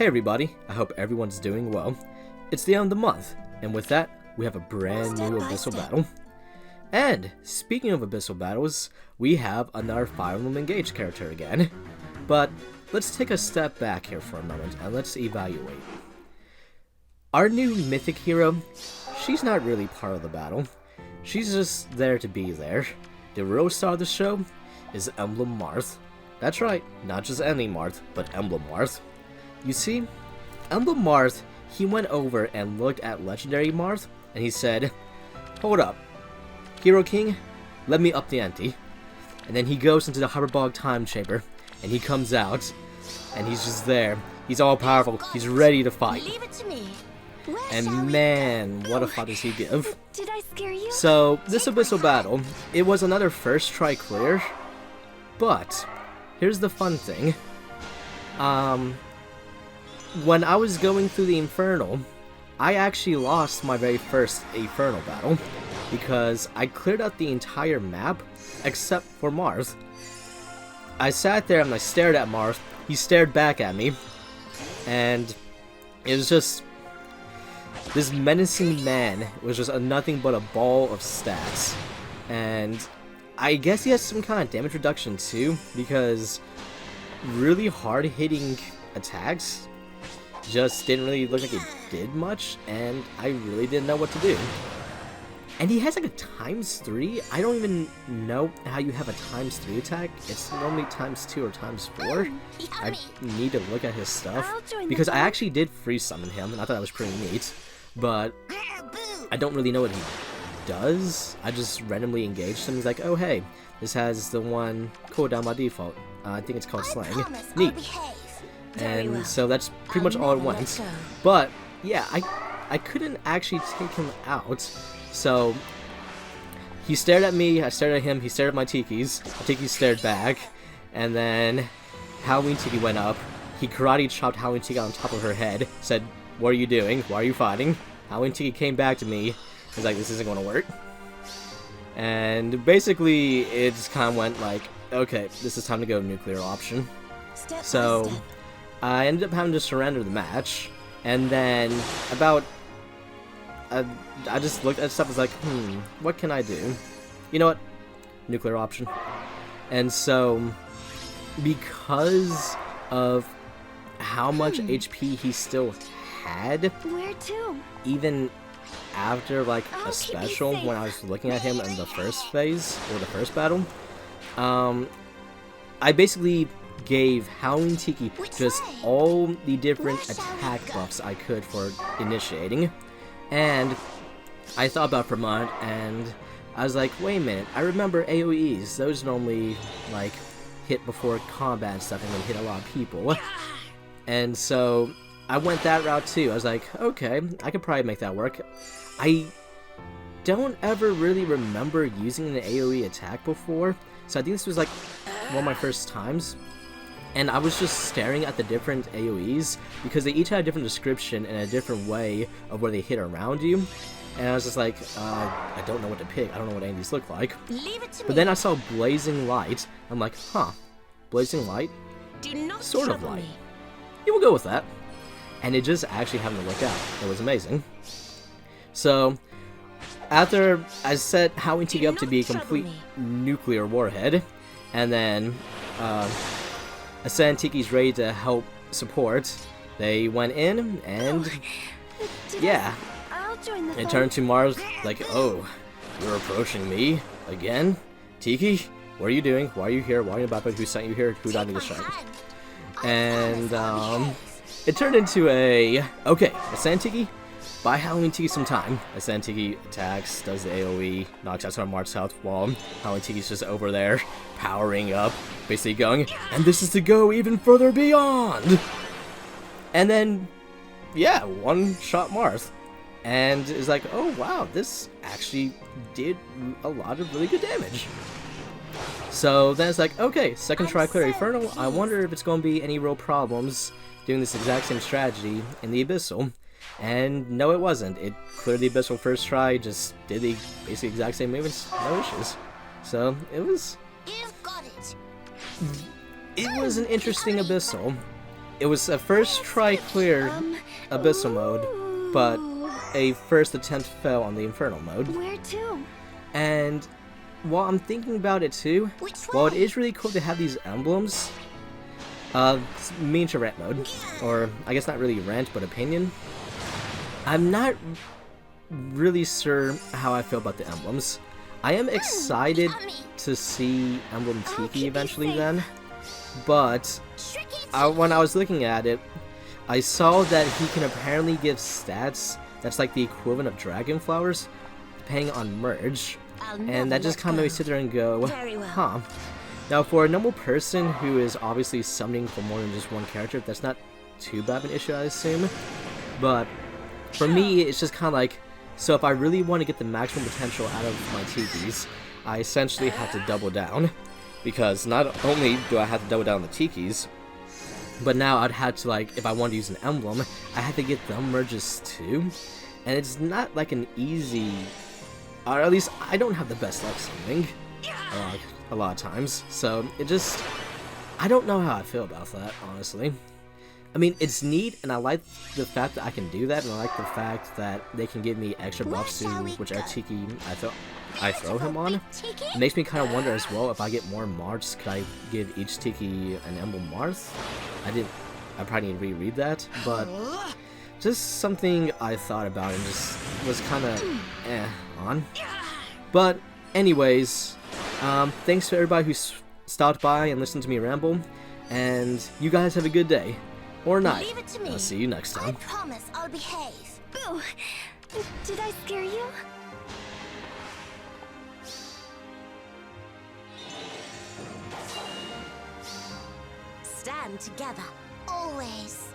Hey everybody, I hope everyone's doing well. It's the end of the month, and with that, we have a brand new Abyssal battle. And, speaking of Abyssal battles, we have another Fire Emblem Engage character again. But, let's take a step back here for a moment, and let's evaluate. Our new Mythic hero, she's not really part of the battle. She's just there to be there. The real star of the show is Emblem Marth. That's right, not just any Marth, but Emblem Marth. You see, Emblem Marth, he went over and looked at Legendary Marth, and he said, "Hold up, Hero King, let me up the ante." And then he goes into the Hyperbolic Time Chamber, and he comes out, and he's just there. He's all powerful, he's ready to fight. Leave it to me. And man, what a fight does he give. Did I scare you? So, this Abyssal battle, it was another first try clear, but here's the fun thing. When I was going through the Infernal, I actually lost my very first Infernal battle, because I cleared out the entire map, except for Marth. I sat there and I stared at Marth, he stared back at me, and it was just... this menacing man was just nothing but a ball of stats. And I guess he has some kind of damage reduction too, because really hard-hitting attacks just didn't really look like it did much, and I really didn't know what to do. And he has like a ×3. I don't even know how you have a ×3 attack. It's normally ×2 or ×4. I need to look at his stuff, because I actually did freeze summon him, and I thought that was pretty neat. But I don't really know what he does. I just randomly engaged him. He's like, "Oh hey, this has the one cooldown by default. I think it's called Slang. Neat." And so that's pretty much all it went. But yeah, I couldn't actually take him out. So he stared at me, I stared at him, he stared at my Tikis. My Tiki stared back, and then Halloween Tiki went up. He karate chopped Halloween Tiki on top of her head, said, "What are you doing? Why are you fighting?" Halloween Tiki came back to me. He's like, "This isn't going to work." And basically, it just kind of went like, okay, this is time to go nuclear option. So I ended up having to surrender the match. And then about... I just looked at stuff and was like, what can I do? You know what? Nuclear option. And so, because of how much HP he still had, Where to? even after like a special, when I was looking at him in the first phase, or the first battle, I basically gave Halloween Tiki just all the different attack buffs I could for initiating. And I thought about Vermont, and I was like, wait a minute, I remember AoEs, those normally like hit before combat and stuff and then hit a lot of people. And so I went that route too. I was like, okay, I could probably make that work. I don't ever really remember using an AoE attack before, so I think this was like one of my first times. And I was just staring at the different AoEs, because they each had a different description and a different way of where they hit around you. And I was just like, I don't know what to pick. I don't know what any of these look like. But then I saw Blazing Light. I'm like, huh, Blazing Light? Do not sort of light. You will go with that. And it just actually happened to work out. It was amazing. So, after I set Halloween Tiki up to be a complete nuclear warhead, and then Ascend Tiki's ready to help support, they went in, and yeah, it turned to Mars like, "Oh, you're approaching me again? Tiki, what are you doing? Why are you here? Why are you about to... Who sent you here? Who died in the shot?" And it turned into a, okay, Ascend Tiki, buy Halloween Tiki some time. Ascend Tiki attacks, does the AoE, knocks out some of Marth's health, while Halloween Tiki's just over there, powering up, basically going, "And this is to go even further beyond!" And then, yeah, one-shot Marth. And it's like, oh wow, this actually did a lot of really good damage. So then it's like, okay, second try clear Infernal. I wonder if it's going to be any real problems doing this exact same strategy in the Abyssal. And no, it wasn't. It cleared the Abyssal first try, just did the basically exact same movements, no issues. So it was... It was an interesting Abyssal. It was a first try clear Abyssal mode, but a first attempt fell on the Infernal mode. Where to? And while I'm thinking about it too, while it is really cool to have these emblems, me into rant mode, or I guess not really rant, but opinion. I'm not really sure how I feel about the emblems. I am excited to see Emblem Tiki eventually then, but when I was looking at it, I saw that he can apparently give stats that's like the equivalent of dragon flowers, depending on merge, and that just kind of made me sit there and go, huh. Now for a normal person who is obviously summoning for more than just one character, that's not too bad of an issue, I assume, but for me, it's just kind of like, so if I really want to get the maximum potential out of my Tikis, I essentially have to double down, because not only do I have to double down on the Tikis, but now I'd have to, like, if I want to use an emblem, I have to get the merges too, and it's not like an easy, or at least I don't have the best luck summoning, a lot of times, so it just, I don't know how I feel about that, honestly. I mean, it's neat, and I like the fact that I can do that, and I like the fact that they can give me extra buffs to whichever Tiki I throw him on. It makes me kind of wonder as well, if I get more Marths, could I give each Tiki an Emblem Marth? I probably need to reread that, but just something I thought about and just was kind of on. But anyways, thanks to everybody who stopped by and listened to me ramble, and you guys have a good day. Or night. Leave it to me. I'll see you next time. I promise I'll behave. Boo! Did I scare you? Stand together. Always.